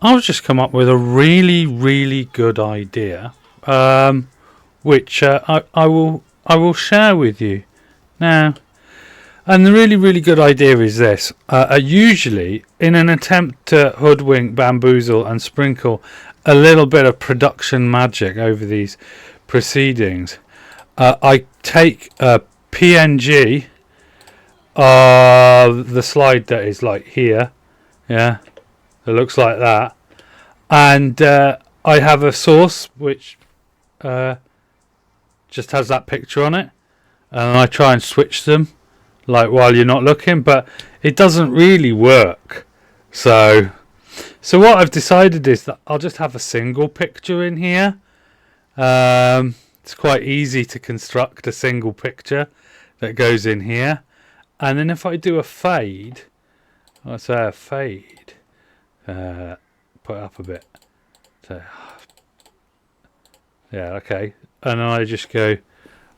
I've just come up with a really, really good idea, which I will share with you now. And the really, really good idea is this. Usually, in an attempt to hoodwink, bamboozle, and sprinkle a little bit of production magic over these proceedings, I take a PNG of the slide that is like here. Yeah, it looks like that. And I have a source which just has that picture on it. And I try and switch them like while you're not looking, but it doesn't really work. So what I've decided is that I'll just have a single picture in here. It's quite easy to construct a single picture that goes in here. And then if I do a fade, let's say a fade, put it up a bit. So, yeah, okay. And then I just go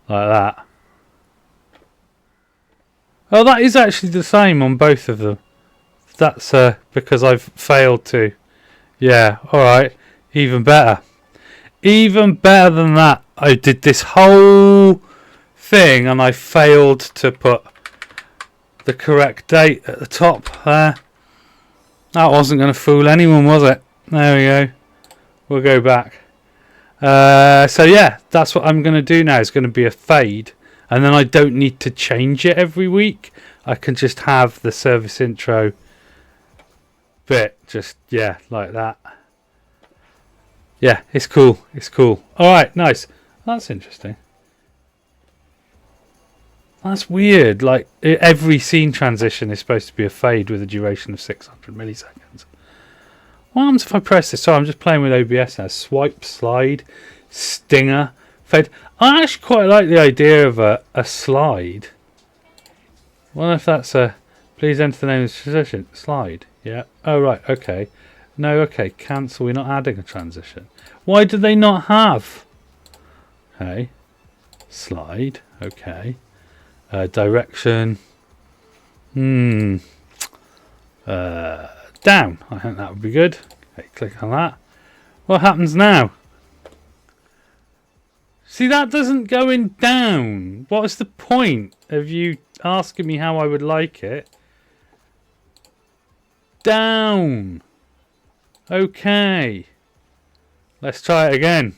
like that. Oh, that is actually the same on both of them. That's because I've failed to. Yeah, alright. Even better. Even better than that. I did this whole thing and I failed to put the correct date at the top there. That wasn't going to fool anyone, was it? There we go. We'll go back. So yeah, that's what I'm going to do now. It's going to be a fade. And then I don't need to change it every week. I can just have the service intro bit. Just, yeah, like that. Yeah, it's cool. It's cool. Alright, nice. That's interesting. That's weird. Like, every scene transition is supposed to be a fade with a duration of 600 milliseconds. What happens if I press this? Sorry, I'm just playing with OBS now. Swipe, slide, stinger, fade. I actually quite like the idea of a slide. I wonder if that's a... Please enter the name of the transition. Slide. Yeah. Oh, right. Okay. No, okay. Cancel. We're not adding a transition. Why do they not have? Okay. Slide. Okay. Direction. Down. I think that would be good. Okay, click on that. What happens now? See, that doesn't go in down. What is the point of you asking me how I would like it? Down. Okay. Let's try it again.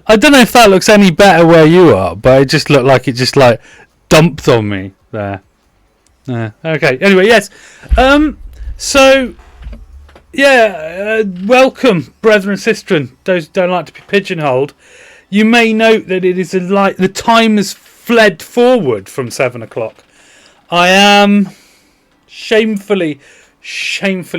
I don't know if that looks any better where you are, but it just looked like it just like dumped on me there. Okay. Anyway, yes. So, yeah. Welcome, brethren and sistren. Those who don't like to be pigeonholed. You may note that it is the time has fled forward from 7 o'clock. I am shamefully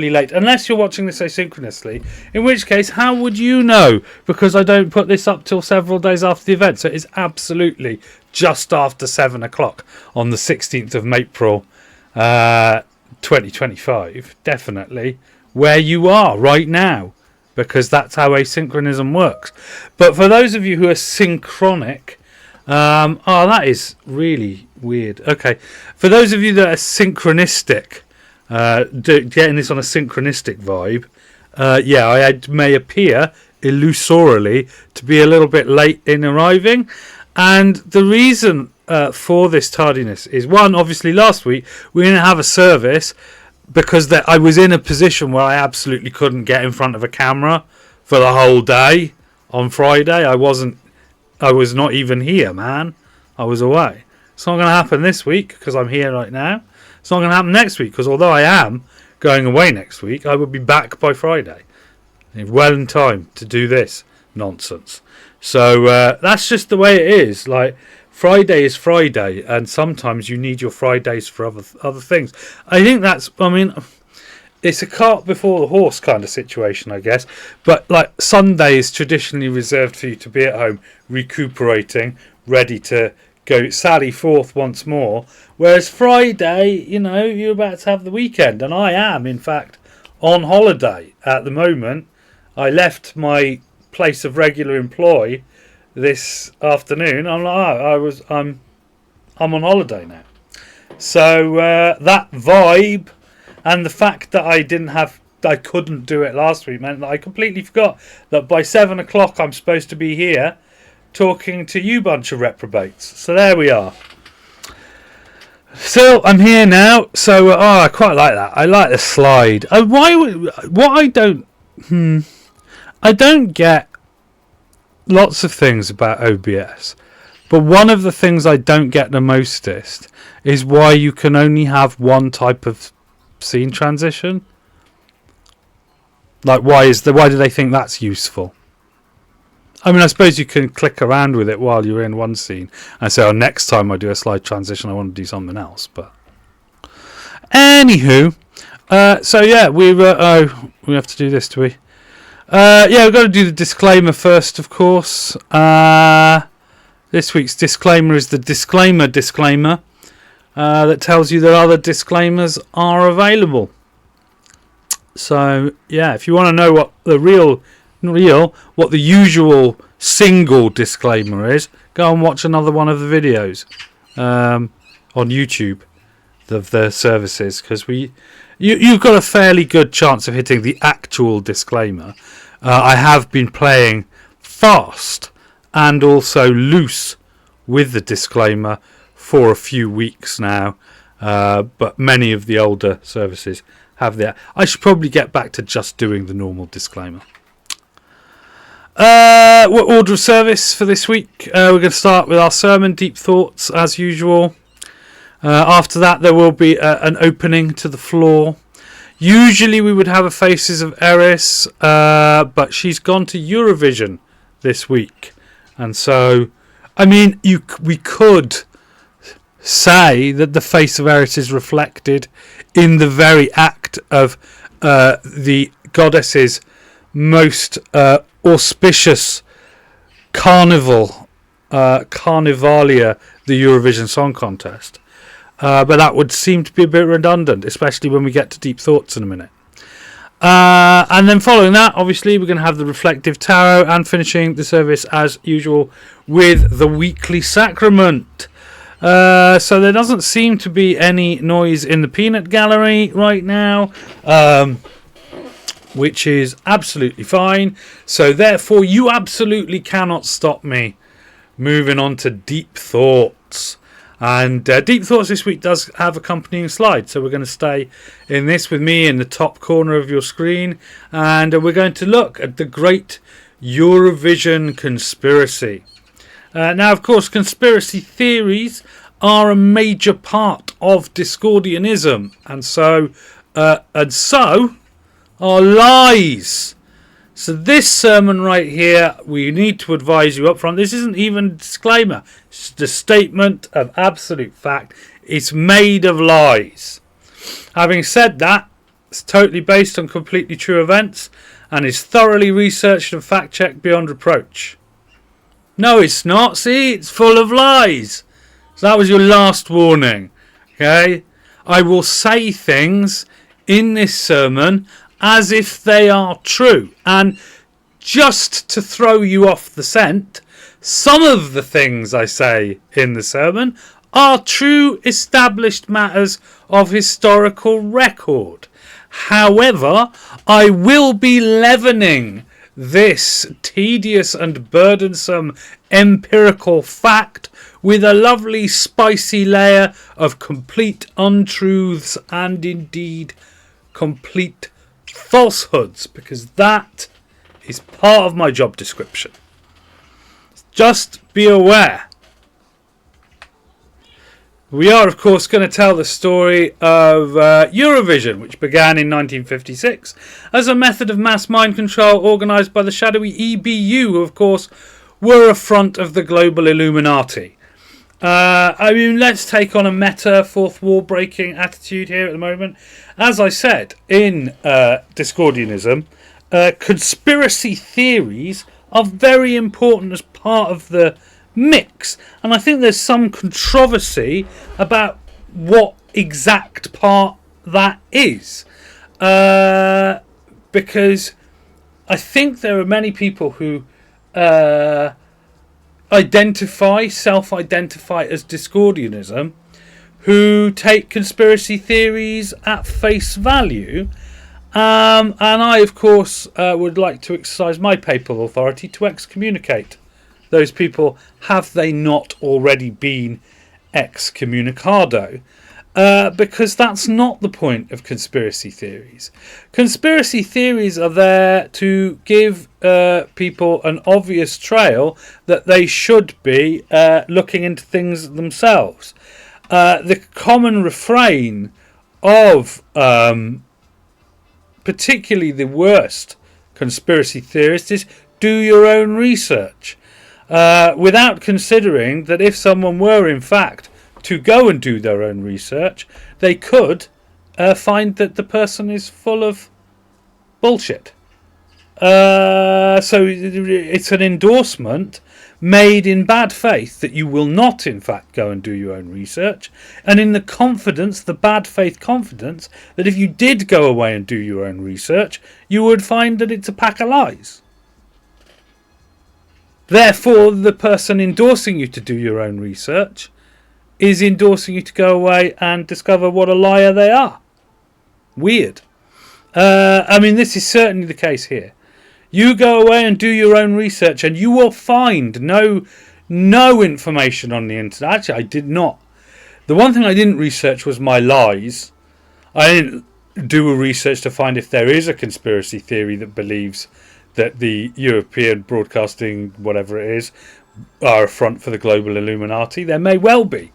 late, unless you're watching this asynchronously, in which case how would you know, because I don't put this up till several days after the event. So it is absolutely just after 7 o'clock on the 16th of April 2025, definitely where you are right now, because that's how asynchronism works. But for those of you who are synchronic, that is really weird. Okay, for those of you that are synchronistic, getting this on a synchronistic vibe, I may appear illusorily to be a little bit late in arriving, and the reason for this tardiness is, one, obviously last week we didn't have a service because I was in a position where I absolutely couldn't get in front of a camera for the whole day on Friday. I was not even here, man. I was away. It's not going to happen this week because I'm here right now. It's not going to happen next week because although I am going away next week, I will be back by Friday. Well in time to do this nonsense. So that's just the way it is. Like, Friday is Friday, and sometimes you need your Fridays for other things. I think it's a cart before the horse kind of situation, I guess. But like, Sunday is traditionally reserved for you to be at home recuperating, ready to go sally forth once more. Whereas Friday, you're about to have the weekend, and I am, in fact, on holiday at the moment. I left my place of regular employ this afternoon. I'm on holiday now. So that vibe And the fact that I couldn't do it last week meant that I completely forgot that by 7 o'clock I'm supposed to be here talking to you bunch of reprobates. So there we are. So I'm here now. So I quite like that. I like the slide. I don't get lots of things about OBS, but one of the things I don't get the mostest is why you can only have one type of scene transition. Like, why do they think that's useful? I mean, I suppose you can click around with it while you're in one scene and say, next time I do a slide transition, I want to do something else. But anywho, so yeah, we have to do this, do we? We've got to do the disclaimer first, of course. This week's disclaimer is the disclaimer that tells you that other disclaimers are available. So yeah, if you want to know what the what the usual single disclaimer is, go and watch another one of the videos on YouTube of the services, because you've got a fairly good chance of hitting the actual disclaimer. I have been playing fast and also loose with the disclaimer for a few weeks now, but many of the older services have that. I should probably get back to just doing the normal disclaimer. What order of service for this week? We're going to start with our sermon, Deep Thoughts, as usual. After that, there will be an opening to the floor. Usually we would have a Faces of Eris, but she's gone to Eurovision this week. And so, I mean, we could say that the face of Eris is reflected in the very act of the goddess's most auspicious carnivalia, the Eurovision Song Contest. But that would seem to be a bit redundant, especially when we get to Deep Thoughts in a minute. And then following that, obviously, we're going to have the Reflective Tarot, and finishing the service as usual with the Weekly Sacrament. So there doesn't seem to be any noise in the peanut gallery right now, which is absolutely fine. So therefore, you absolutely cannot stop me moving on to Deep Thoughts. And Deep Thoughts this week does have accompanying slides, so we're going to stay in this with me in the top corner of your screen, and we're going to look at the great Eurovision conspiracy. Now, of course, conspiracy theories are a major part of Discordianism, and so are lies. So this sermon right here, we need to advise you up front. This isn't even a disclaimer. It's just a statement of absolute fact. It's made of lies. Having said that, it's totally based on completely true events and is thoroughly researched and fact-checked beyond reproach. No, it's not. See, it's full of lies. So that was your last warning. Okay? I will say things in this sermon as if they are true. And just to throw you off the scent, some of the things I say in the sermon are true established matters of historical record. However, I will be leavening this tedious and burdensome empirical fact with a lovely spicy layer of complete untruths and indeed complete falsehoods, because that is part of my job description. Just be aware. We are, of course, going to tell the story of Eurovision, which began in 1956 as a method of mass mind control organised by the shadowy EBU, who, of course, were a front of the global Illuminati. I mean, let's take on a meta, fourth wall breaking attitude here at the moment. As I said, in Discordianism, conspiracy theories are very important as part of the mix, and I think there's some controversy about what exact part that is, because I think there are many people who self-identify as Discordianism, who take conspiracy theories at face value. And I, of course, would like to exercise my papal authority to excommunicate those people, have they not already been excommunicado. Because that's not the point of conspiracy theories. Conspiracy theories are there to give people an obvious trail that they should be looking into things themselves. The common refrain of particularly the worst conspiracy theorists is do your own research, without considering that if someone were in fact to go and do their own research, they could find that the person is full of bullshit. So it's an endorsement made in bad faith that you will not in fact go and do your own research, and in the confidence, the bad faith confidence, that if you did go away and do your own research, you would find that it's a pack of lies. Therefore, the person endorsing you to do your own research is endorsing you to go away and discover what a liar they are. Weird. I mean, this is certainly the case here. You go away and do your own research and you will find no information on the internet. Actually, I did not. The one thing I didn't research was my lies. I didn't do a research to find if there is a conspiracy theory that believes that the European broadcasting, whatever it is, are a front for the global Illuminati. There may well be.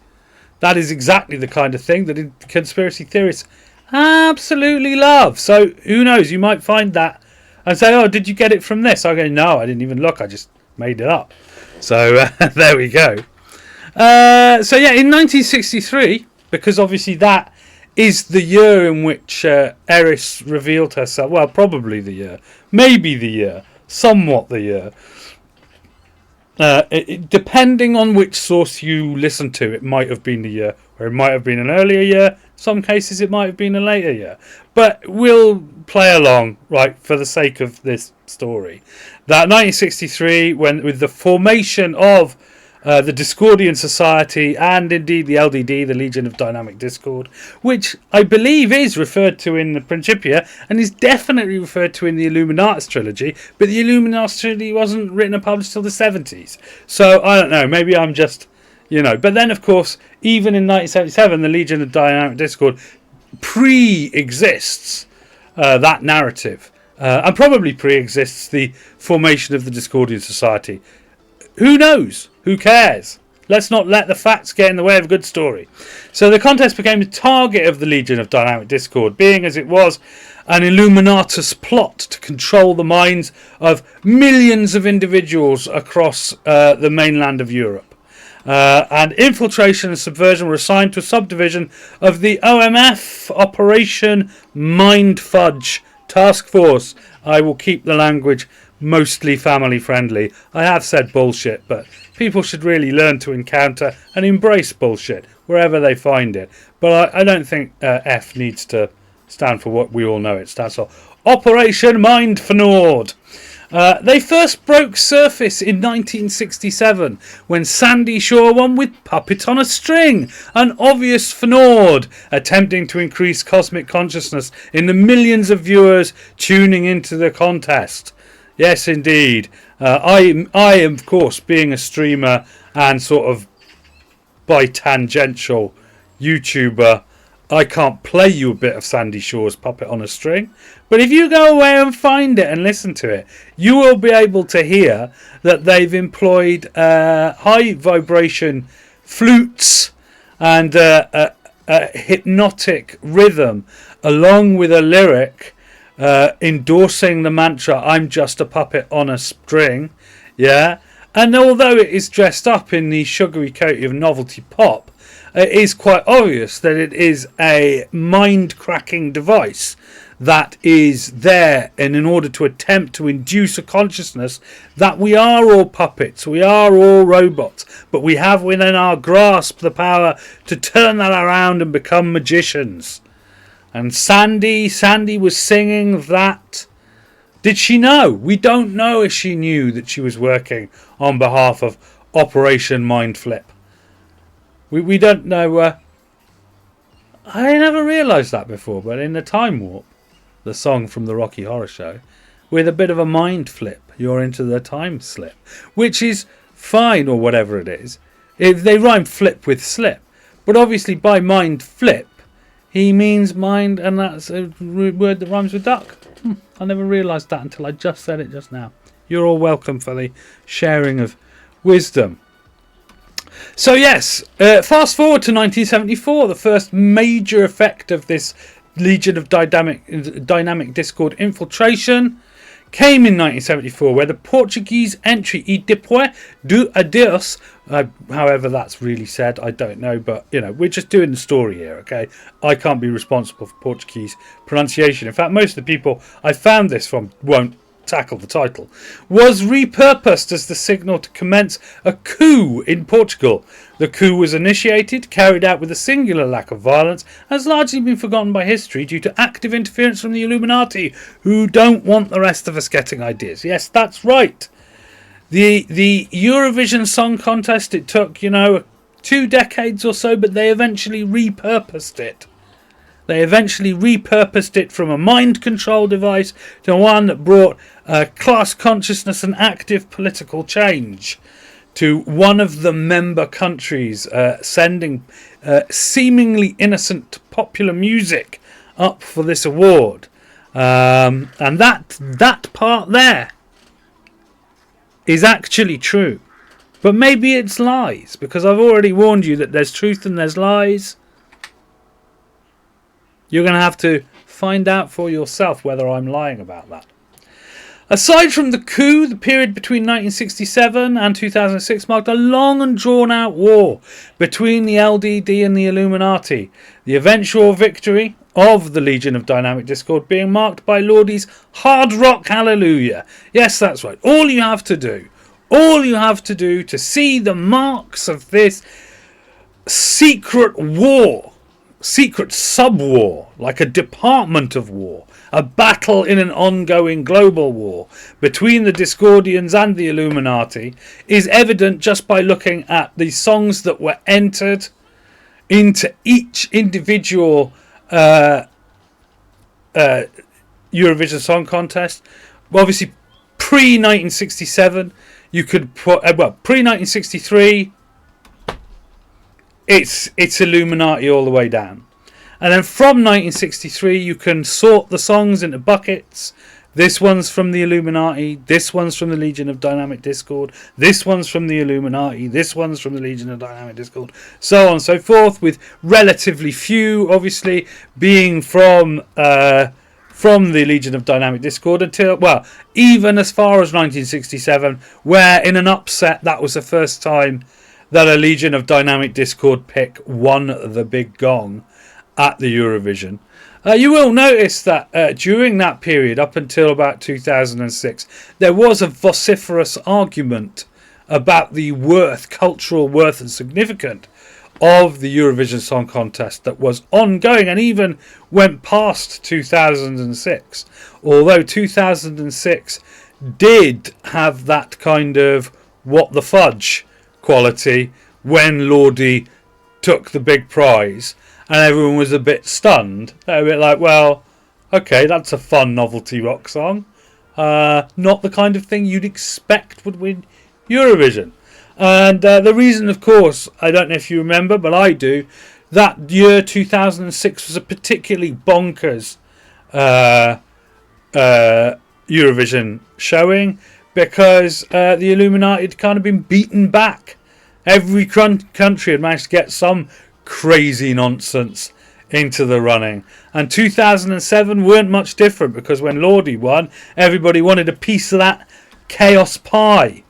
That is exactly the kind of thing that conspiracy theorists absolutely love. So who knows? You might find that and say, "Oh, did you get it from this?" I go, "No, I didn't even look. I just made it up." So there we go. So yeah, in 1963, because obviously that is the year in which Eris revealed herself. Well, probably the year, maybe the year, somewhat the year. Depending on which source you listen to, it might have been the year, or it might have been an earlier year. Some cases it might have been a later year. But we'll play along, right, for the sake of this story. That 1963, when with the formation of the Discordian Society and indeed the LDD, the Legion of Dynamic Discord, which I believe is referred to in the Principia and is definitely referred to in the Illuminatus trilogy, but the Illuminatus trilogy wasn't written and published till the 70s. So I don't know, maybe I'm just, But then, of course, even in 1977, the Legion of Dynamic Discord pre-exists that narrative, and probably pre-exists the formation of the Discordian Society. Who knows? Who cares? Let's not let the facts get in the way of a good story. So the contest became the target of the Legion of Dynamic Discord, being as it was an Illuminatus plot to control the minds of millions of individuals across the mainland of Europe. And infiltration and subversion were assigned to a subdivision of the OMF, Operation Mindfudge Task Force. I will keep the language mostly family friendly. I have said bullshit, but people should really learn to encounter and embrace bullshit wherever they find it. But I don't think F needs to stand for what we all know it stands for. Operation Mindfnord. They first broke surface in 1967 when Sandy Shaw won with Puppet on a String, an obvious Fnord attempting to increase cosmic consciousness in the millions of viewers tuning into the contest. Yes, indeed. I, of course, being a streamer and sort of by tangential YouTuber, I can't play you a bit of Sandy Shaw's Puppet on a String. But if you go away and find it and listen to it, you will be able to hear that they've employed high vibration flutes and a hypnotic rhythm along with a lyric endorsing the mantra, "I'm just a puppet on a string." Yeah. And although it is dressed up in the sugary coating of novelty pop, it is quite obvious that it is a mind-cracking device that is there and in order to attempt to induce a consciousness that we are all puppets, we are all robots, but we have within our grasp the power to turn that around and become magicians. And Sandy was singing that. Did she know? We don't know if she knew that she was working on behalf of Operation Mindflip. We don't know I never realised that before, but in the Time Warp, the song from the Rocky Horror Show, with a bit of a mind flip, you're into the time slip, which is fine, or whatever it is. If they rhyme flip with slip, but obviously by mind flip, he means mind, and that's a word that rhymes with duck. I never realised that until I just said it just now. You're all welcome for the sharing of wisdom. So yes, fast forward to 1974, the first major effect of this Legion of Dynamic Discord infiltration came in 1974, where the Portuguese entry E Depois do Adeus, however that's really said, I don't know, but we're just doing the story here, okay? I can't be responsible for Portuguese pronunciation. In fact, most of the people I found this from won't tackle the title, was repurposed as the signal to commence a coup in Portugal. The coup was initiated, carried out with a singular lack of violence, has largely been forgotten by history due to active interference from the Illuminati, who don't want the rest of us getting ideas. Yes, that's right. The Eurovision Song Contest, it took, 2 decades or so, but they eventually repurposed it. They eventually repurposed it from a mind control device to one that brought class consciousness and active political change to one of the member countries, sending seemingly innocent popular music up for this award. And that part there is actually true. But maybe it's lies, because I've already warned you that there's truth and there's lies. You're going to have to find out for yourself whether I'm lying about that. Aside from the coup, the period between 1967 and 2006 marked a long and drawn-out war between the LDD and the Illuminati. The eventual victory of the Legion of Dynamic Discord being marked by Lordi's Hard Rock Hallelujah. Yes, that's right. All you have to do to see the marks of this secret war, secret sub-war, like a department of war, a battle in an ongoing global war between the Discordians and the Illuminati, is evident just by looking at the songs that were entered into each individual Eurovision Song Contest. Obviously, pre-1967, you could put pre-1963. It's Illuminati all the way down. And then from 1963 you can sort the songs into buckets. This one's from the Illuminati, this one's from the Legion of Dynamic Discord, this one's from the Illuminati, this one's from the Legion of Dynamic Discord, so on and so forth, with relatively few obviously being from the Legion of Dynamic Discord until, well, even as far as 1967, where in an upset that was the first time that a Legion of Dynamic Discord pick won the big gong at the Eurovision. You will notice that during that period, up until about 2006, there was a vociferous argument about the cultural worth and significance of the Eurovision Song Contest that was ongoing and even went past 2006. Although 2006 did have that kind of what the fudge quality when Lordi took the big prize, and everyone was a bit stunned. They were a bit like, well, okay, that's a fun novelty rock song. Not the kind of thing you'd expect would win Eurovision. And the reason, of course, I don't know if you remember, but I do, that year 2006 was a particularly bonkers Eurovision showing, because the Illuminati had kind of been beaten back. Every country had managed to get some crazy nonsense into the running. And 2007 weren't much different, because when Lordi won, everybody wanted a piece of that chaos pie.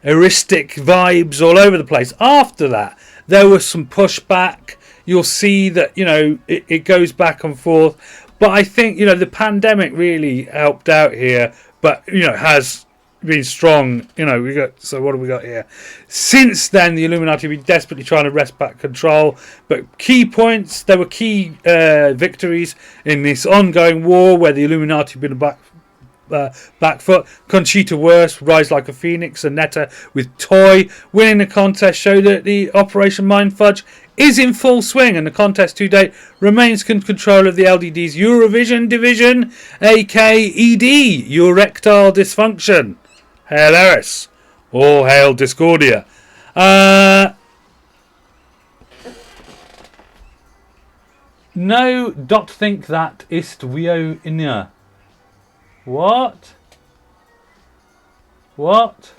Eristic vibes all over the place. After that, there was some pushback. You'll see that, it goes back and forth. But I think, the pandemic really helped out here, but, has been strong. So what have we got here? Since then, the Illuminati have been desperately trying to wrest back control. But key points, there were key victories in this ongoing war where the Illuminati have been back foot. Conchita Wurst, Rise Like a Phoenix, and Netta with Toy winning the contest showed that the Operation Mind Fudge is in full swing, and the contest to date remains in control of the LDD's Eurovision division, aka ED, erectile dysfunction. Hail Eris. All hail Discordia. No, dot think that ist wir inner. What? What?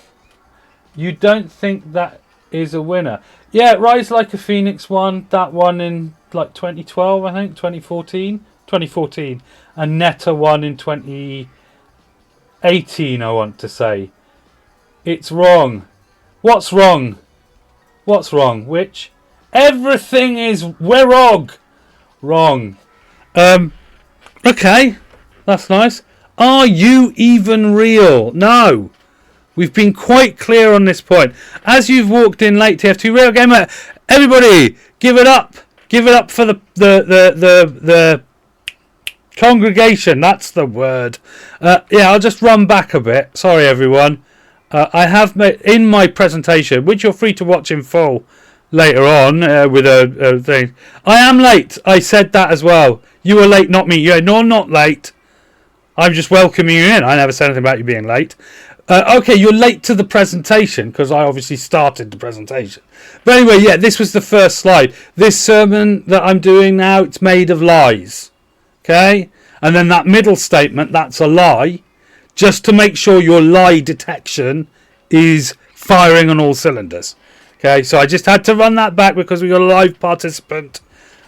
You don't think that is a winner? Yeah, Rise Like a Phoenix won that one in like 2012, I think, 2014, and Netta won in 2018. I want to say it's wrong. What's wrong? What's wrong? Which? Everything is wrong. Wrong. Okay, that's nice. Are you even real? No. We've been quite clear on this point. As you've walked in late, TF2 Real Gamer, everybody, give it up. Give it up for the congregation. That's the word. Yeah, I'll just run back a bit. Sorry, everyone. I have made in my presentation, which you're free to watch in full later on with a thing. I am late. I said that as well. You were late, not me. Yeah, no, I'm not late. I'm just welcoming you in. I never said anything about you being late. Okay, you're late to the presentation because I obviously started the presentation. But anyway, yeah, this was the first slide. This sermon that I'm doing now, it's made of lies. Okay? And then that middle statement, that's a lie. Just to make sure your lie detection is firing on all cylinders. Okay, so I just had to run that back because we got a live participant.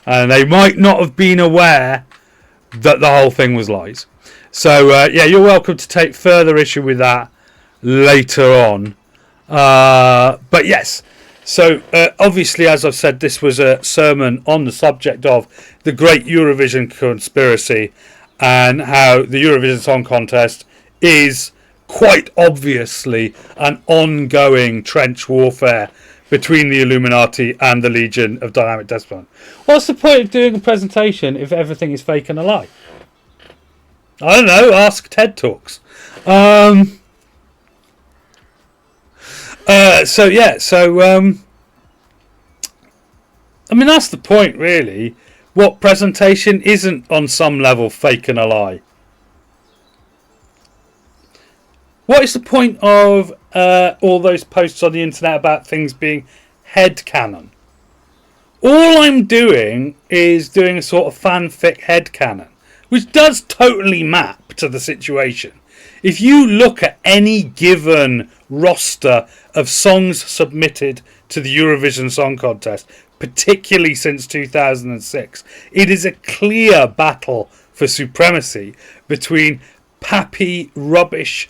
And they might not have been aware that the whole thing was lies. So, yeah, you're welcome to take further issue with that later on. But yes, so obviously, as I've said, this was a sermon on the subject of the great Eurovision conspiracy and how the Eurovision Song Contest is quite obviously an ongoing trench warfare between the Illuminati and the Legion of Dynamic Despot. What's the point of doing a presentation if everything is fake and a lie? I don't know, ask TED Talks. So I mean, that's the point, really. What presentation isn't on some level fake and a lie? What is the point of all those posts on the internet about things being headcanon? All I'm doing is doing a sort of fanfic headcanon, which does totally map to the situation. If you look at any given roster of songs submitted to the Eurovision Song Contest, particularly since 2006, it is a clear battle for supremacy between pappy rubbish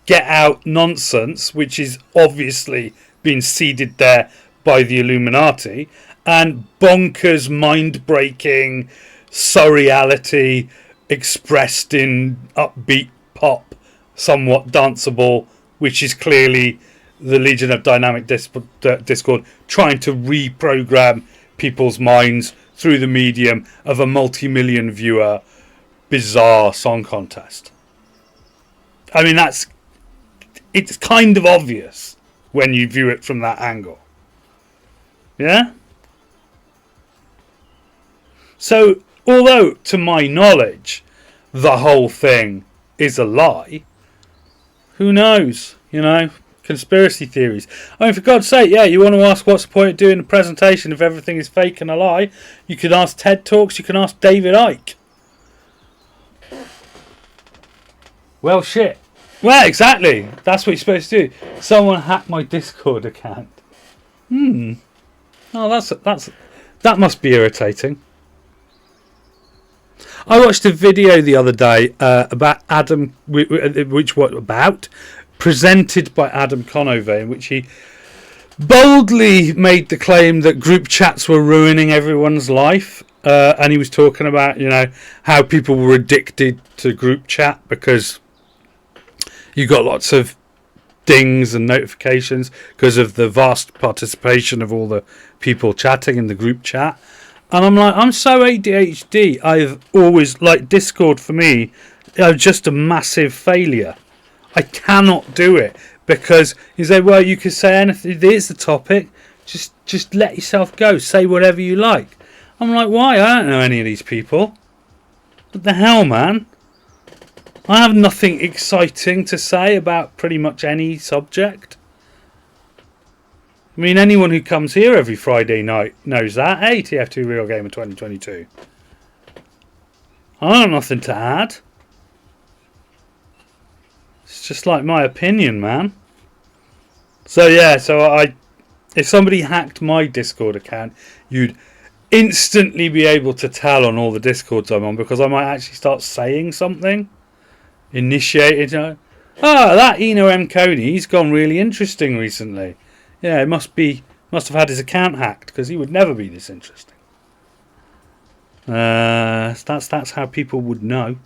get out nonsense, which is obviously been seeded there by the Illuminati, and bonkers, mind-breaking surreality expressed in upbeat pop, somewhat danceable, which is clearly the Legion of Dynamic Discord trying to reprogram people's minds through the medium of a multi-million viewer bizarre song contest. I mean, it's kind of obvious when you view it from that angle. Yeah? So, although, to my knowledge, the whole thing is a lie, who knows? You know, conspiracy theories. I mean, for God's sake, yeah, you want to ask what's the point of doing a presentation if everything is fake and a lie? You can ask TED Talks, you can ask David Icke. Well, shit. Well, exactly. That's what you're supposed to do. Someone hacked my Discord account. Oh, that must be irritating. I watched a video the other day about presented by Adam Conover, in which he boldly made the claim that group chats were ruining everyone's life, and he was talking about, you know, how people were addicted to group chat because you got lots of dings and notifications because of the vast participation of all the people chatting in the group chat. And I'm like, I'm so ADHD. I've always, like, Discord for me, just a massive failure. I cannot do it because you say, well, you can say anything. Here's the topic. Just let yourself go. Say whatever you like. I'm like, why? I don't know any of these people. What the hell, man? I have nothing exciting to say about pretty much any subject. I mean, anyone who comes here every Friday night knows that. Hey, TF2 Real Gamer 2022. I have nothing to add. It's just like my opinion, man. So yeah, if somebody hacked my Discord account, you'd instantly be able to tell on all the Discords I'm on, because I might actually start saying something. Initiated. That Eno M Koney, he's gone really interesting recently. Yeah, it must have had his account hacked, because he would never be this interesting. That's how people would know.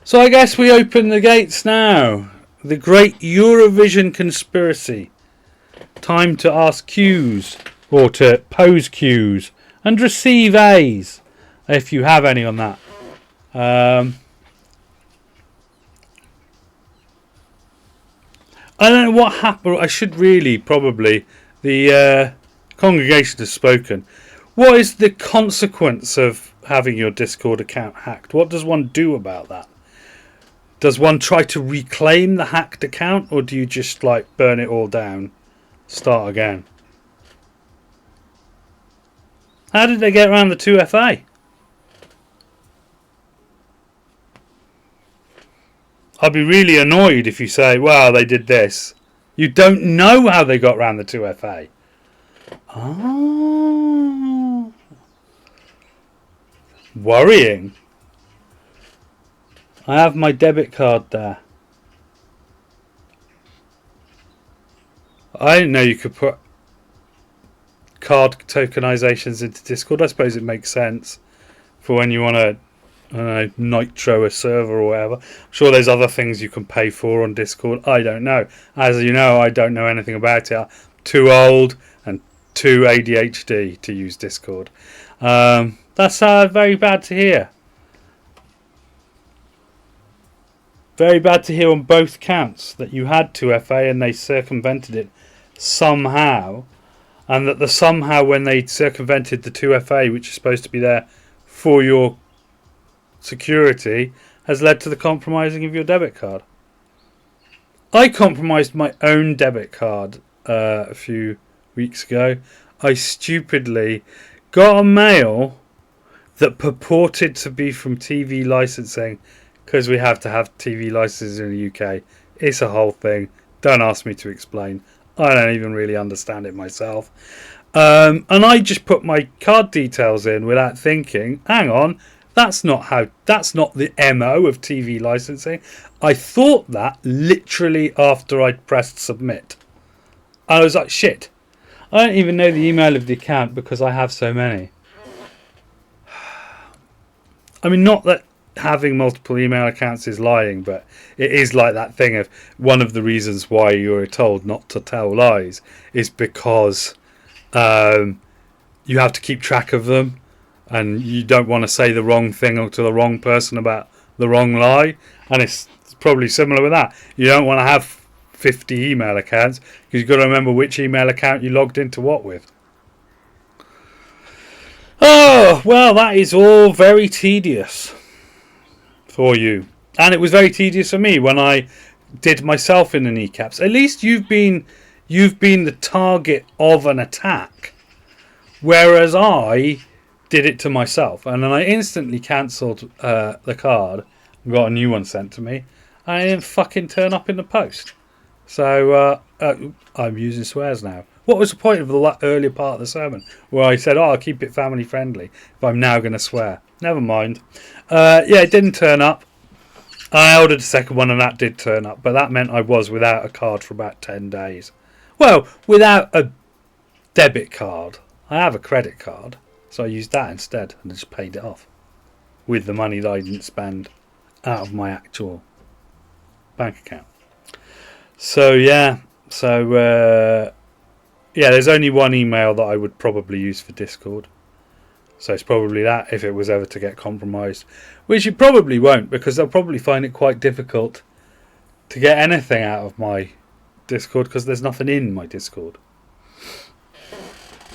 So I guess we open the gates now. The great Eurovision conspiracy. Time to ask Qs, or to pose Qs, and receive As, if you have any on that. I don't know what happened. I should really probably. The congregation has spoken. What is the consequence of having your Discord account hacked? What does one do about that? Does one try to reclaim the hacked account, or do you just like burn it all down, start again? How did they get around the 2FA? I'd be really annoyed if you say, well, they did this. You don't know how they got around the 2FA. Oh. Worrying. I have my debit card there. I didn't know you could put card tokenizations into Discord. I suppose it makes sense for when you want to, I don't know, nitro a server or whatever. I'm sure there's other things you can pay for on Discord. I don't know. As you know, I don't know anything about it. I'm too old and too ADHD to use Discord. That's very bad to hear. Very bad to hear on both counts that you had 2FA and they circumvented it somehow, and that the somehow when they circumvented the 2FA, which is supposed to be there for your security, has led to the compromising of your debit card. I compromised my own debit card a few weeks ago. I stupidly got a mail that purported to be from TV licensing, because we have to have TV licenses in the UK. It's a whole thing. Don't ask me to explain. I don't even really understand it myself. And I just put my card details in without thinking, hang on, that's not the MO of TV licensing. I thought that literally after I'd pressed submit. I was like, shit. I don't even know the email of the account because I have so many. I mean, not that having multiple email accounts is lying, but it is like that thing of one of the reasons why you're told not to tell lies is because you have to keep track of them, and you don't want to say the wrong thing to the wrong person about the wrong lie. And it's probably similar with that. You don't want to have 50 email accounts because you've got to remember which email account you logged into what with. Oh, well, that is all very tedious for you. And it was very tedious for me when I did myself in the kneecaps. At least you've been the target of an attack, whereas I did it to myself, and then I instantly cancelled the card and got a new one sent to me, and it didn't fucking turn up in the post. So I'm using swears now. What was the point of the earlier part of the sermon where I said, I'll keep it family friendly if I'm now going to swear? Never mind. It didn't turn up. I ordered a second one and that did turn up, but that meant I was without a card for about 10 days. Well, without a debit card. I have a credit card, so I used that instead and just paid it off with the money that I didn't spend out of my actual bank account. So there's only one email that I would probably use for Discord. So it's probably that if it was ever to get compromised. Which it probably won't, because they'll probably find it quite difficult to get anything out of my Discord because there's nothing in my Discord.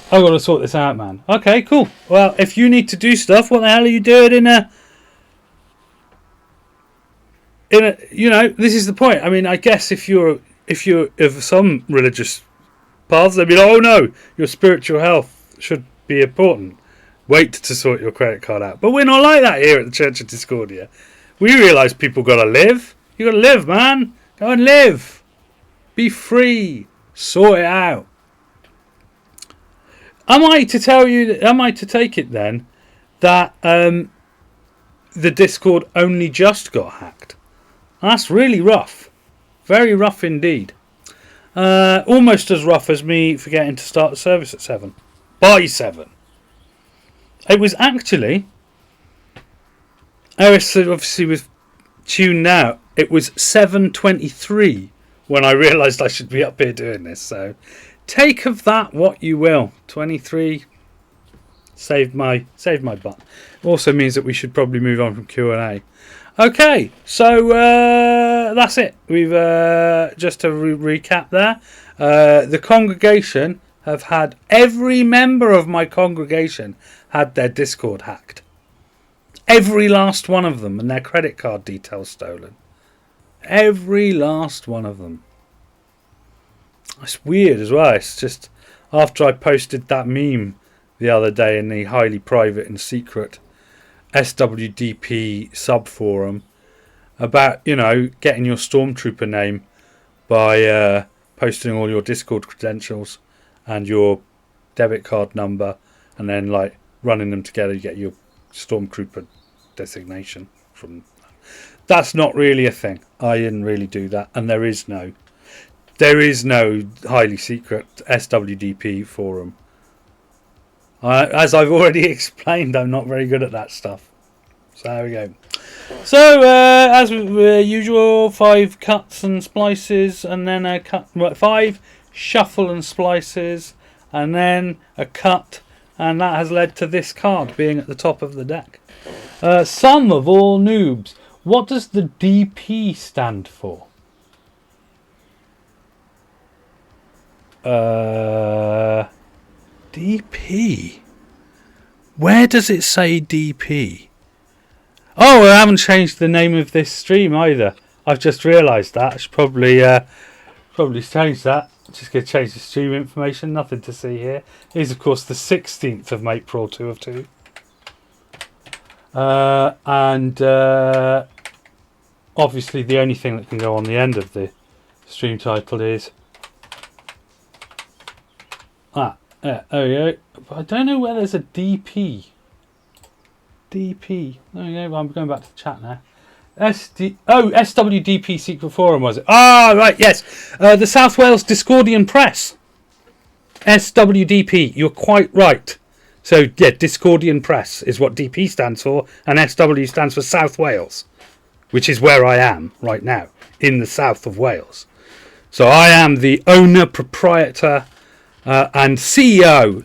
I've got to sort this out, man. Okay, cool. Well, if you need to do stuff, what the hell are you doing in a, you know, this is the point. I mean, I guess if you're of some religious paths, they'd be like, oh no, your spiritual health should be important. Wait to sort your credit card out. But we're not like that here at the Church of Discordia. We realise people got to live. You got to live, man. Go and live. Be free. Sort it out. Am I to take it then that the Discord only just got hacked? That's really rough. Very rough indeed. Almost as rough as me forgetting to start the service at 7. By 7. It was actually... Eris obviously was tuned out. It was 7:23 when I realised I should be up here doing this. So take of that what you will. 23 saved my butt. Also means that we should probably move on from Q&A. Okay, so that's it. We've just to recap there. The congregation have had, every member of my congregation had their Discord hacked. Every last one of them, and their credit card details stolen. Every last one of them. It's weird as well. It's just after I posted that meme the other day in the highly private and secret SWDP subforum about, you know, getting your Stormtrooper name by posting all your Discord credentials and your debit card number, and then like running them together, you get your Stormtrooper designation from. That's not really a thing. I didn't really do that, and there is no highly secret SWDP forum. As I've already explained, I'm not very good at that stuff. So there we go. So as usual, 5 cuts and splices, and then a cut. 5 shuffle and splices, and then a cut, and that has led to this card being at the top of the deck. Sum of all noobs. What does the DP stand for? DP? Where does it say DP? Oh, I haven't changed the name of this stream either. I've just realised that. I should probably change that. Just going to change the stream information. Nothing to see here. It is, of course, the 16th of April 2 of 2. And obviously the only thing that can go on the end of the stream title is there we go. But I don't know where there's a DP. DP. There we go. I'm going back to the chat now. SWDP Secret Forum, was it? Ah, right, yes. The South Wales Discordian Press. SWDP. You're quite right. So, yeah, Discordian Press is what DP stands for, and SW stands for South Wales, which is where I am right now, in the south of Wales. So I am the owner, proprietor, and CEO.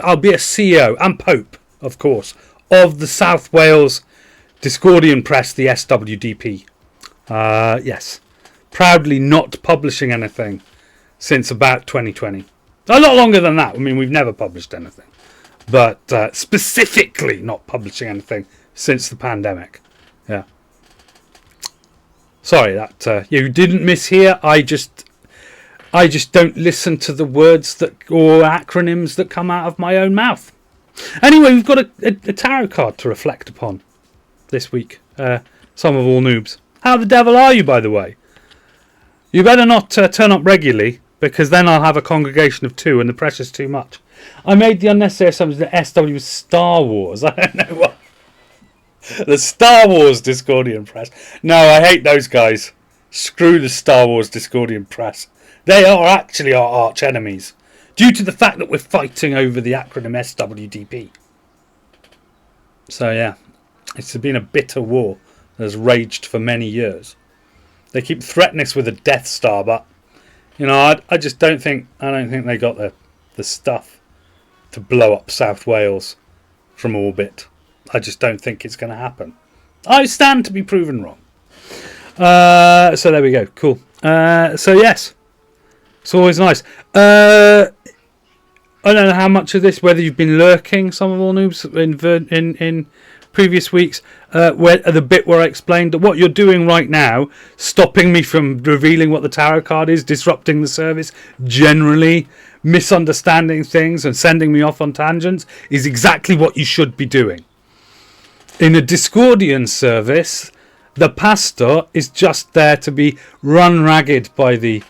I'll be a CEO and Pope, of course, of the South Wales Discordian Press, the SWDP. Yes. Proudly not publishing anything since about 2020. A lot longer than that. I mean, we've never published anything. But specifically not publishing anything since the pandemic. Yeah. Sorry that you didn't mishear. I just don't listen to the words that or acronyms that come out of my own mouth. Anyway, we've got a tarot card to reflect upon this week. Some of all noobs. How the devil are you, by the way? You better not turn up regularly, because then I'll have a congregation of 2 and the pressure's too much. I made the unnecessary assumption that SW was Star Wars. I don't know what. The Star Wars Discordian Press. No, I hate those guys. Screw the Star Wars Discordian Press. They are actually our arch enemies, due to the fact that we're fighting over the acronym SWDP. So yeah, it's been a bitter war that has raged for many years. They keep threatening us with a Death Star, but you know, I just don't think they got the stuff to blow up South Wales from orbit. I just don't think it's going to happen. I stand to be proven wrong. So there we go. Cool. So yes, it's always nice. I don't know how much of this, whether you've been lurking, some of all noobs in previous weeks, where the bit where I explained that what you're doing right now, stopping me from revealing what the tarot card is, disrupting the service, generally misunderstanding things and sending me off on tangents, is exactly what you should be doing. In a Discordian service, the pastor is just there to be run ragged by the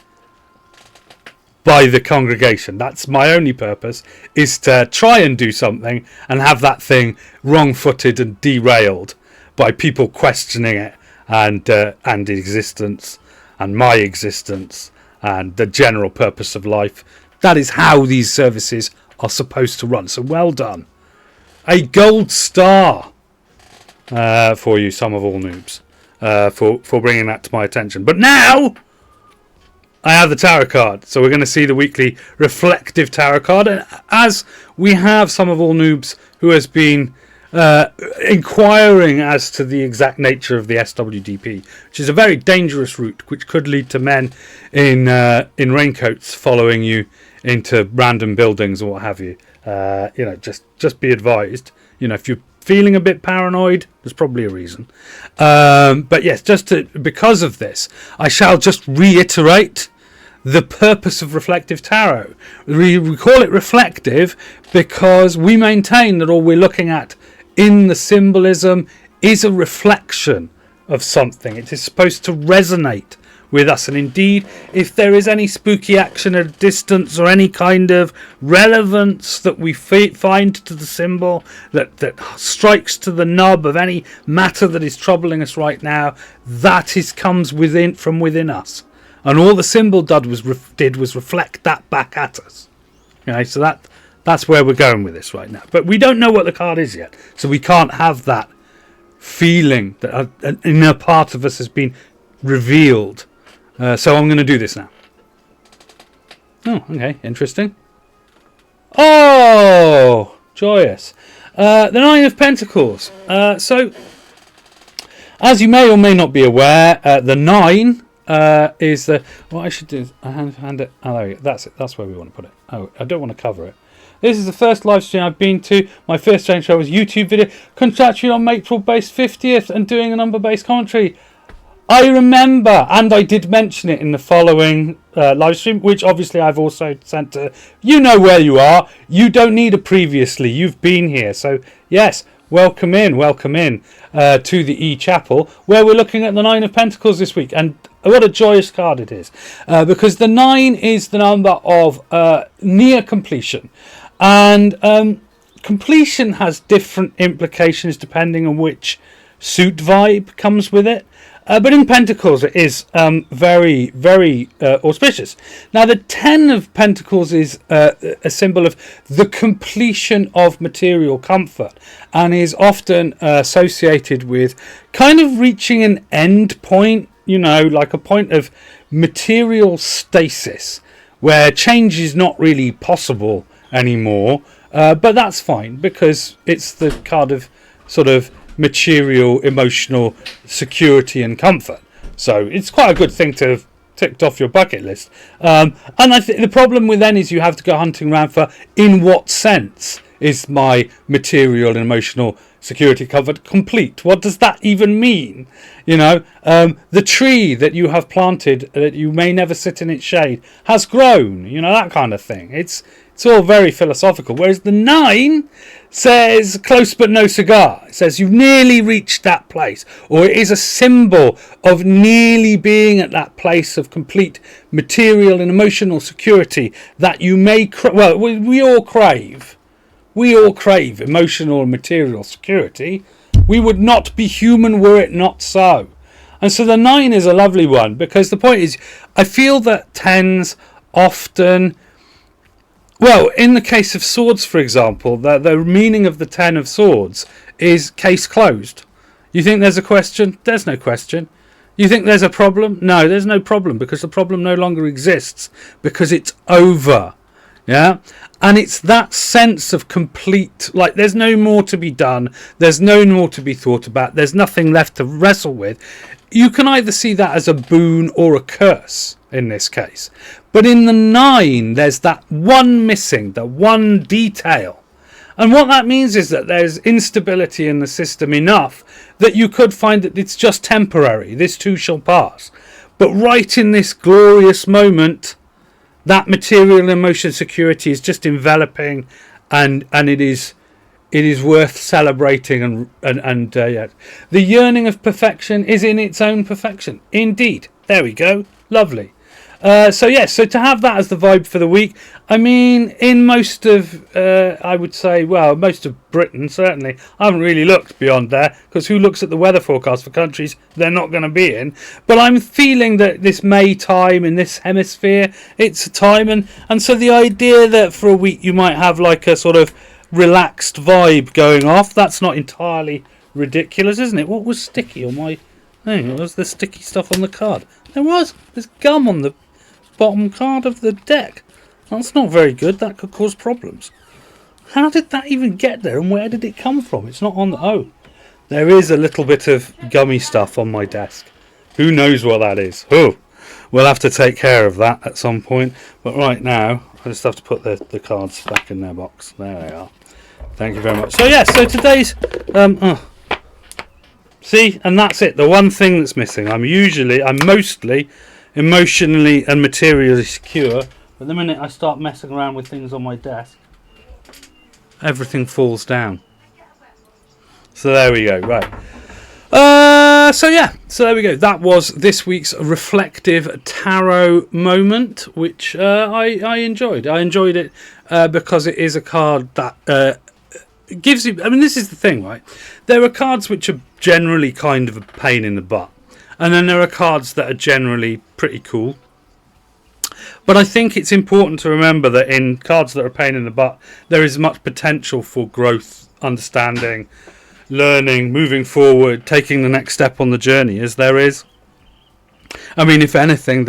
congregation. That's my only purpose, is to try and do something and have that thing wrong-footed and derailed by people questioning it and existence and my existence and the general purpose of life. That is how these services are supposed to run. So well done. A gold star for you, some of all noobs, for bringing that to my attention. But now I have the tarot card, so we're going to see the weekly reflective tarot card. And as we have some of all noobs who has been inquiring as to the exact nature of the SWDP, which is a very dangerous route, which could lead to men in raincoats following you into random buildings or what have you. Just be advised. If you're feeling a bit paranoid, there's probably a reason. But yes, because of this, I shall just reiterate the purpose of reflective tarot. We call it reflective because we maintain that all we're looking at in the symbolism is a reflection of something. It is supposed to resonate with us, and indeed, if there is any spooky action at a distance or any kind of relevance that we find to the symbol that strikes to the nub of any matter that is troubling us right now, comes from within us. And all the symbol did was reflect that back at us. Okay, so that's where we're going with this right now. But we don't know what the card is yet, so we can't have that feeling that an inner part of us has been revealed. So I'm going to do this now. Oh, okay, interesting. Oh, joyous. The Nine of Pentacles. So, as you may or may not be aware, the 9 is the... What I should do is hand it... Oh, there we go. That's it. That's where we want to put it. Oh, I don't want to cover it. This is the first live stream I've been to. My first change show was YouTube video. Contractually on April-based 50th and doing a number-based commentary. I remember, and I did mention it in the following live stream, which obviously I've also sent to... You know where you are. You don't need a previously. You've been here. So, yes, welcome in to the E-Chapel, where we're looking at the 9 of Pentacles this week. And what a joyous card it is. Because the 9 is the number of near completion. And completion has different implications depending on which suit vibe comes with it. But in Pentacles, it is very, very auspicious. Now, the 10 of Pentacles is a symbol of the completion of material comfort and is often associated with kind of reaching an end point, like a point of material stasis where change is not really possible anymore. But that's fine because it's the card of sort of material, emotional security and comfort. So it's quite a good thing to have ticked off your bucket list. And I think the problem with then is you have to go hunting around for in what sense is my material and emotional security comfort complete? What does that even mean? The tree that you have planted that you may never sit in its shade has grown, that kind of thing. It's all very philosophical. Whereas the 9 says close but no cigar. It says you've nearly reached that place. Or it is a symbol of nearly being at that place of complete material and emotional security that you may... we all crave. We all crave emotional and material security. We would not be human were it not so. And so the 9 is a lovely one because the point is, I feel that 10s often... Well, in the case of swords, for example, the meaning of the 10 of swords is case closed. You think there's a question? There's no question. You think there's a problem? No, there's no problem because the problem no longer exists because it's over. Yeah? And it's that sense of complete, like there's no more to be done. There's no more to be thought about. There's nothing left to wrestle with. You can either see that as a boon or a curse. in this case. But in the 9, there's that one missing, the one detail. And what that means is that there's instability in the system enough that you could find that it's just temporary. This too shall pass. But right in this glorious moment, that material emotion security is just enveloping, and it is worth celebrating. And yeah. The yearning of perfection is in its own perfection. Indeed. There we go. Lovely. So to have that as the vibe for the week, I mean, in most of, I would say, well, most of Britain, certainly. I haven't really looked beyond there, because who looks at the weather forecast for countries they're not going to be in? But I'm feeling that this May time in this hemisphere, it's a time, and so the idea that for a week you might have like a sort of relaxed vibe going off, that's not entirely ridiculous, isn't it? What was sticky on my thing? What was the sticky stuff on the card? There's gum on the bottom card of the deck. That's not very good. That could cause problems. How did that even get there, and where did it come from? It's not on the... Oh, there is a little bit of gummy stuff on my desk. Who knows what that is? Oh, we'll have to take care of that at some point. But right now, I just have to put the cards back in their box. There they are. Thank you very much. So yeah, so today's... See, and that's it. The one thing that's missing. I'm mostly emotionally and materially secure, but the minute I start messing around with things on my desk, everything falls down. So there we go. Right. So there we go. That was this week's reflective tarot moment, which I enjoyed. I enjoyed it because it is a card that gives you... I mean, this is the thing, right? There are cards which are generally kind of a pain in the butt. And then there are cards that are generally pretty cool. But I think it's important to remember that in cards that are a pain in the butt, there is much potential for growth, understanding, learning, moving forward, taking the next step on the journey, as there is. I mean, if anything,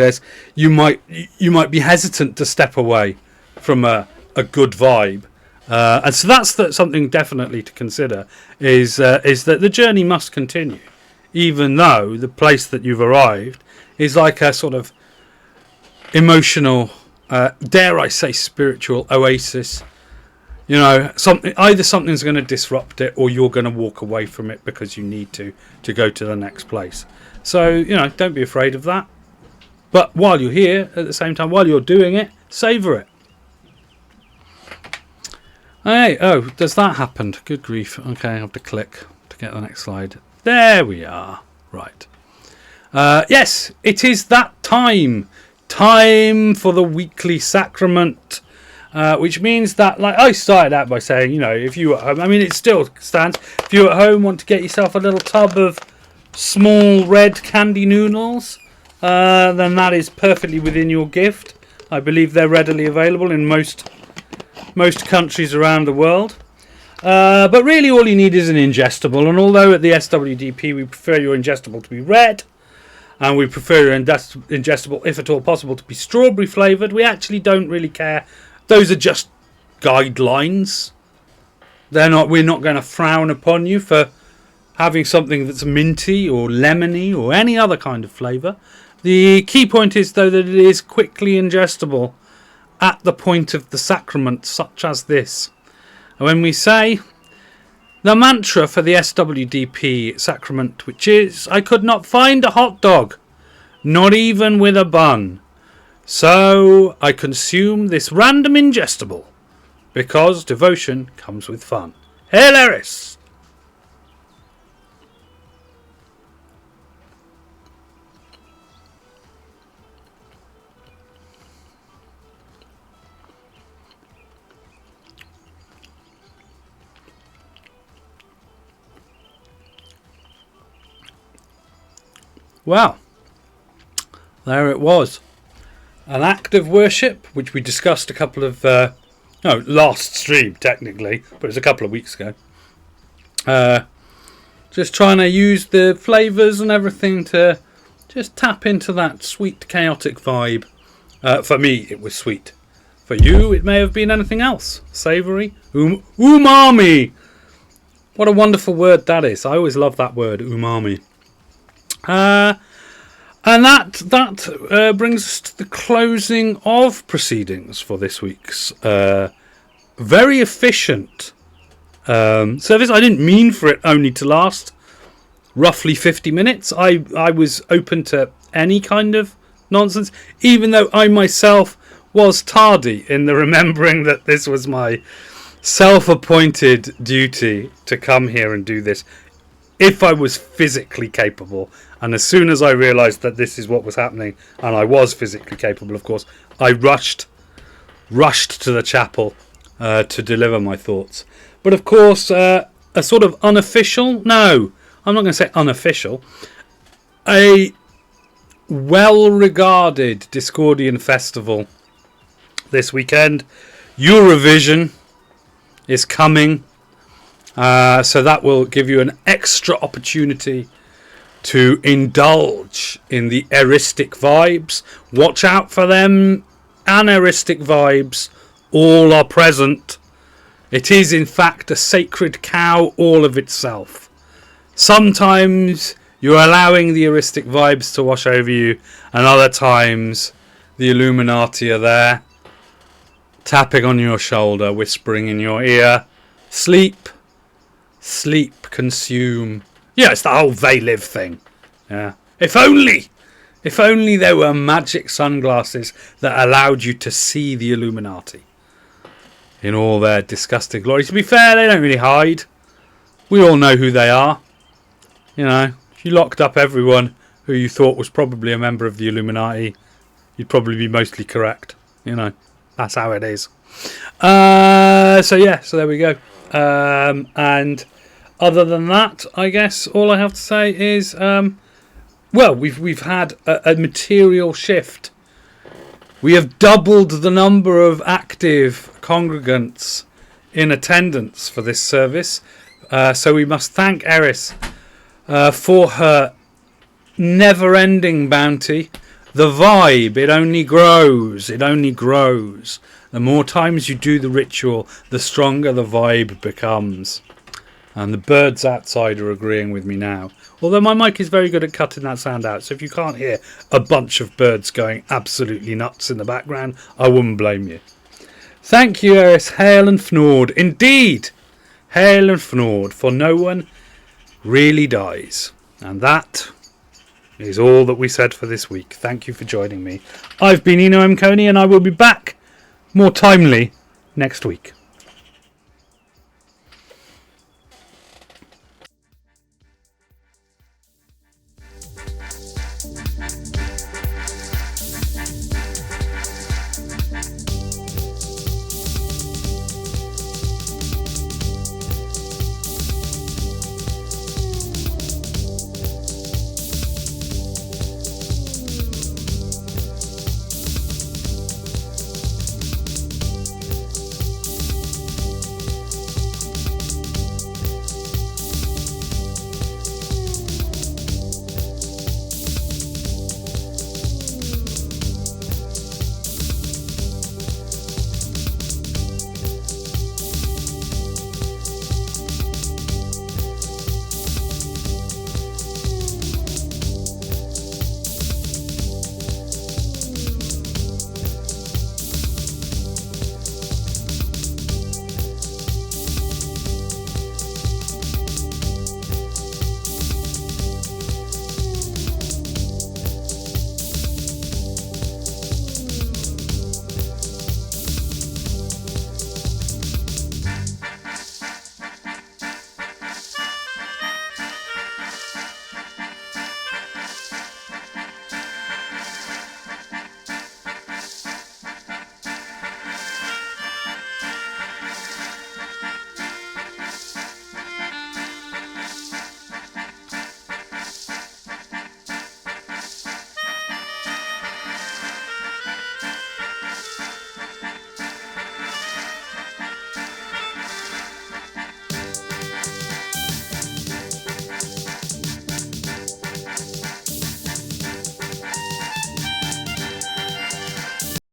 you might be hesitant to step away from a good vibe. And so that's something definitely to consider, is that the journey must continue. Even though the place that you've arrived is like a sort of emotional, dare I say, spiritual oasis. You know, either something's going to disrupt it, or you're going to walk away from it because you need to go to the next place. So, you know, don't be afraid of that. But while you're here, at the same time, while you're doing it, savour it. Hey, oh, does that happen? Good grief. Okay, I have to click to get the next slide. There we are. Right. Yes, it is that time. Time for the weekly sacrament. Which means that, like I started out by saying, you know, if you at home, I mean, it still stands. If you at home want to get yourself a little tub of small red candy noodles, then that is perfectly within your gift. I believe they're readily available in most countries around the world. But really all you need is an ingestible, and although at the SWDP we prefer your ingestible to be red, and we prefer your ingestible, if at all possible, to be strawberry flavoured, we actually don't really care. Those are just guidelines. We're not going to frown upon you for having something that's minty or lemony or any other kind of flavour. The key point is, though, that it is quickly ingestible at the point of the sacrament, such as this. And when we say the mantra for the SWDP sacrament, which is, I could not find a hot dog, not even with a bun, so I consume this random ingestible, because devotion comes with fun. Hail Eris! Well, there it was. An act of worship, which we discussed a couple of... last stream, technically, but it was a couple of weeks ago. Just trying to use the flavours and everything to just tap into that sweet, chaotic vibe. For me, it was sweet. For you, it may have been anything else. Savoury. Umami! What a wonderful word that is. I always love that word, umami. And that brings us to the closing of proceedings for this week's very efficient service. I didn't mean for it only to last roughly 50 minutes. I was open to any kind of nonsense, even though I myself was tardy in the remembering that this was my self-appointed duty to come here and do this if I was physically capable. And as soon as I realised that this is what was happening, and I was physically capable, of course, I rushed to the chapel to deliver my thoughts. But of course, a sort of unofficial, no, I'm not going to say unofficial, a well-regarded Discordian festival this weekend, Eurovision, is coming. So that will give you an extra opportunity to indulge in the eristic vibes. Watch out for them aneristic vibes. All are present. It is in fact a sacred cow all of itself. Sometimes you're allowing the eristic vibes to wash over you, and other times the Illuminati are there, tapping on your shoulder, whispering in your ear, sleep, consume. Yeah, it's the whole they live thing. Yeah. If only there were magic sunglasses that allowed you to see the Illuminati in all their disgusting glory. To be fair, they don't really hide. We all know who they are. You know, if you locked up everyone who you thought was probably a member of the Illuminati, you'd probably be mostly correct. You know, that's how it is. So there we go. And other than that, I guess all I have to say is, we've had a material shift. We have doubled the number of active congregants in attendance for this service. So we must thank Eris for her never-ending bounty. The vibe, it only grows. It only grows. The more times you do the ritual, the stronger the vibe becomes. And the birds outside are agreeing with me now. Although my mic is very good at cutting that sound out. So if you can't hear a bunch of birds going absolutely nuts in the background, I wouldn't blame you. Thank you, Eris. Hail and Fnord. Indeed. Hail and Fnord. For no one really dies. And that is all that we said for this week. Thank you for joining me. I've been Eno M Koney, and I will be back more timely next week.